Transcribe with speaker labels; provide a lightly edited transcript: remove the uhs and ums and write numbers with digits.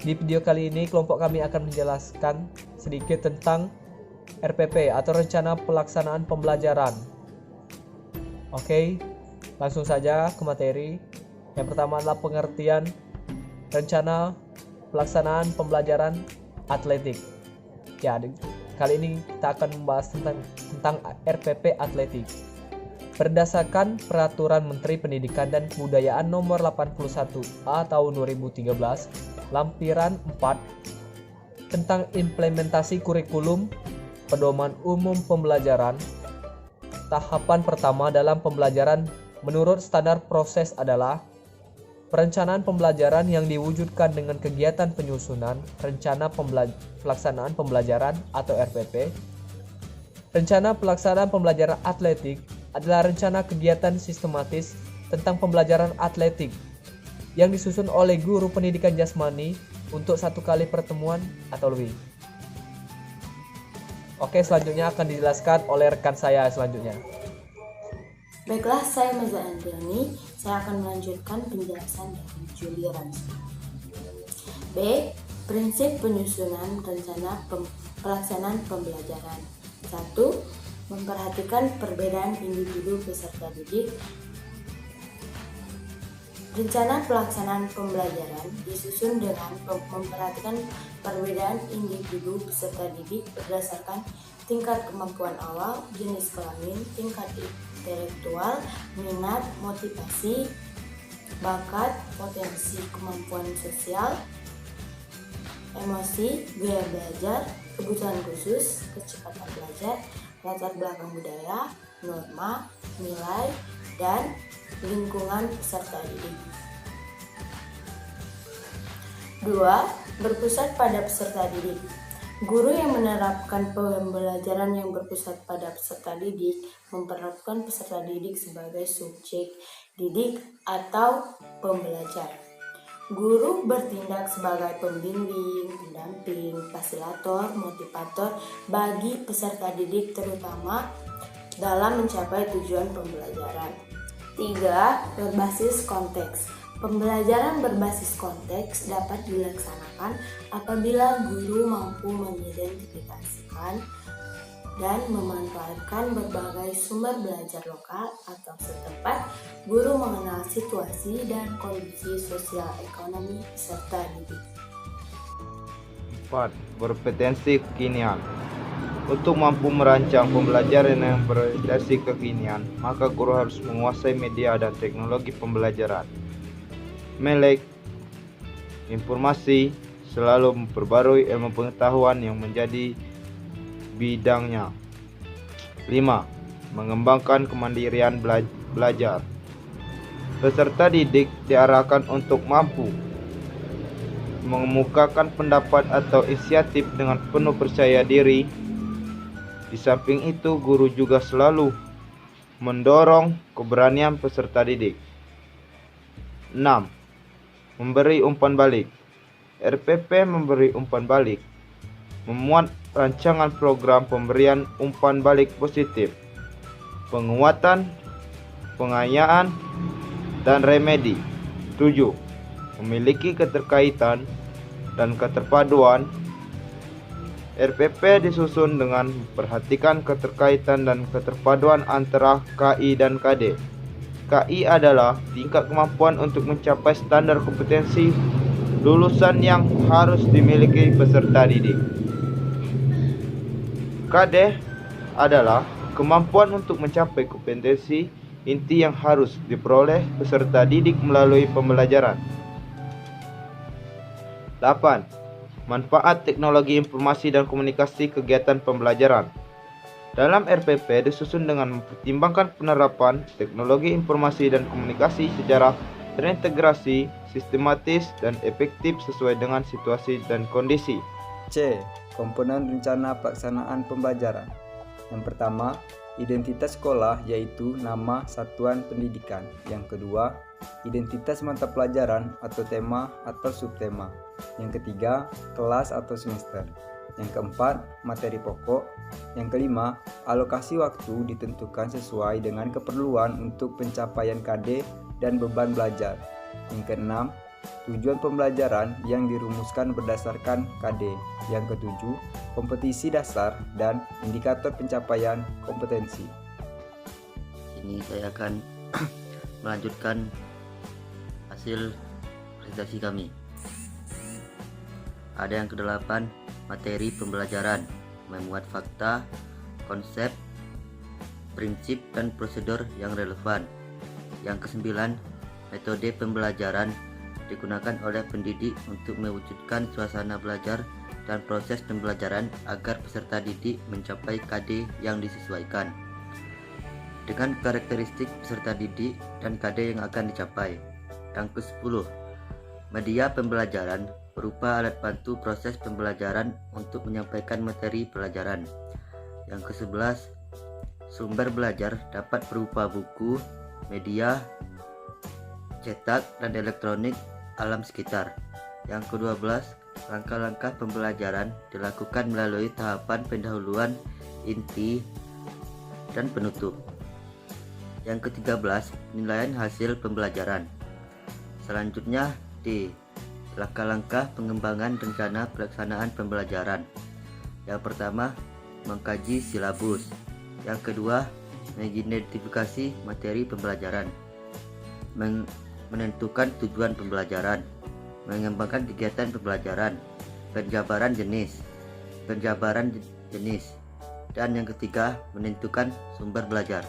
Speaker 1: Di video kali ini kelompok kami akan menjelaskan sedikit tentang RPP atau Rencana Pelaksanaan Pembelajaran. Oke, langsung saja ke materi. Yang pertama adalah pengertian Rencana Pelaksanaan Pembelajaran Atletik. Ya, kali ini kita akan membahas tentang RPP Atletik. Berdasarkan Peraturan Menteri Pendidikan dan Kebudayaan Nomor 81A Tahun 2013, Lampiran 4 tentang implementasi kurikulum pedoman umum pembelajaran. Tahapan pertama dalam pembelajaran menurut standar proses adalah perencanaan pembelajaran yang diwujudkan dengan kegiatan penyusunan rencana pelaksanaan pembelajaran atau RPP. Rencana pelaksanaan pembelajaran atletik adalah rencana kegiatan sistematis tentang pembelajaran atletik yang disusun oleh guru pendidikan jasmani untuk satu kali pertemuan atau lebih. Oke, selanjutnya akan dijelaskan oleh rekan saya selanjutnya.
Speaker 2: Baiklah, saya Maza Andriani. Saya akan melanjutkan penjelasan dari Julie Ramsey. B. Prinsip penyusunan rencana pelaksanaan pembelajaran. 1. Memperhatikan perbedaan individu peserta didik. Rencana pelaksanaan pembelajaran disusun dengan memperhatikan perbedaan individu peserta didik berdasarkan tingkat kemampuan awal, jenis kelamin, tingkat intelektual, minat, motivasi, bakat, potensi kemampuan sosial, emosi, gaya belajar, kebutuhan khusus, kecepatan belajar, latar belakang budaya, norma, nilai, dan lingkungan peserta didik. 2. Berpusat pada peserta didik. Guru yang menerapkan pembelajaran yang berpusat pada peserta didik memperlakukan peserta didik sebagai subjek didik atau pembelajar. Guru bertindak sebagai pembimbing, pendamping, fasilitator, motivator bagi peserta didik terutama dalam mencapai tujuan pembelajaran. 3. Berbasis konteks. Pembelajaran berbasis konteks dapat dilaksanakan apabila guru mampu mengidentifikasikan dan memanfaatkan berbagai sumber belajar lokal atau setempat. Guru mengenal situasi dan kondisi sosial ekonomi peserta didik.
Speaker 3: 4. Berpotensi kekinian. Untuk mampu merancang pembelajaran yang berorientasi kekinian, maka guru harus menguasai media dan teknologi pembelajaran. Melek informasi, selalu memperbarui ilmu pengetahuan yang menjadi bidangnya. 5. Mengembangkan kemandirian belajar. Peserta didik diarahkan untuk mampu mengemukakan pendapat atau inisiatif dengan penuh percaya diri. Di samping itu, guru juga selalu mendorong keberanian peserta didik. 6. Memberi umpan balik. RPP memberi umpan balik memuat rancangan program pemberian umpan balik positif, penguatan, pengayaan, dan remedi. 7. Memiliki keterkaitan dan keterpaduan. RPP disusun dengan memperhatikan keterkaitan dan keterpaduan antara KI dan KD. KI adalah tingkat kemampuan untuk mencapai standar kompetensi lulusan yang harus dimiliki peserta didik. KD adalah kemampuan untuk mencapai kompetensi inti yang harus diperoleh peserta didik melalui pembelajaran. 8. Manfaat teknologi informasi dan komunikasi kegiatan pembelajaran. Dalam RPP disusun dengan mempertimbangkan penerapan teknologi informasi dan komunikasi secara terintegrasi, sistematis, dan efektif sesuai dengan situasi dan kondisi.
Speaker 4: C. Komponen rencana pelaksanaan pembelajaran. Yang pertama, identitas sekolah yaitu nama satuan pendidikan. Yang kedua, identitas mata pelajaran atau tema atau subtema. Yang ketiga, kelas atau semester. Yang keempat, materi pokok. Yang kelima, alokasi waktu ditentukan sesuai dengan keperluan untuk pencapaian KD dan beban belajar. Yang keenam, Tujuan pembelajaran yang dirumuskan berdasarkan KD. Yang ketujuh, kompetisi dasar dan indikator pencapaian kompetensi.
Speaker 5: Ini saya akan melanjutkan hasil presentasi kami. Ada yang ke-8, materi pembelajaran, memuat fakta, konsep, prinsip dan prosedur yang relevan. Yang ke-9, metode pembelajaran digunakan oleh pendidik untuk mewujudkan suasana belajar dan proses pembelajaran agar peserta didik mencapai KD yang disesuaikan dengan karakteristik peserta didik dan KD yang akan dicapai. Yang ke-10, media pembelajaran berupa alat bantu proses pembelajaran untuk menyampaikan materi pelajaran. Yang ke-11, sumber belajar dapat berupa buku, media, cetak, dan elektronik alam sekitar. Yang ke-12, langkah-langkah pembelajaran dilakukan melalui tahapan pendahuluan, inti, dan penutup. Yang ke-13, penilaian hasil pembelajaran. Selanjutnya D. Langkah-langkah pengembangan rencana pelaksanaan pembelajaran. Yang pertama, mengkaji silabus. Yang kedua, mengidentifikasi materi pembelajaran. Menentukan tujuan pembelajaran, mengembangkan kegiatan pembelajaran, penjabaran jenis, dan yang ketiga, menentukan sumber belajar.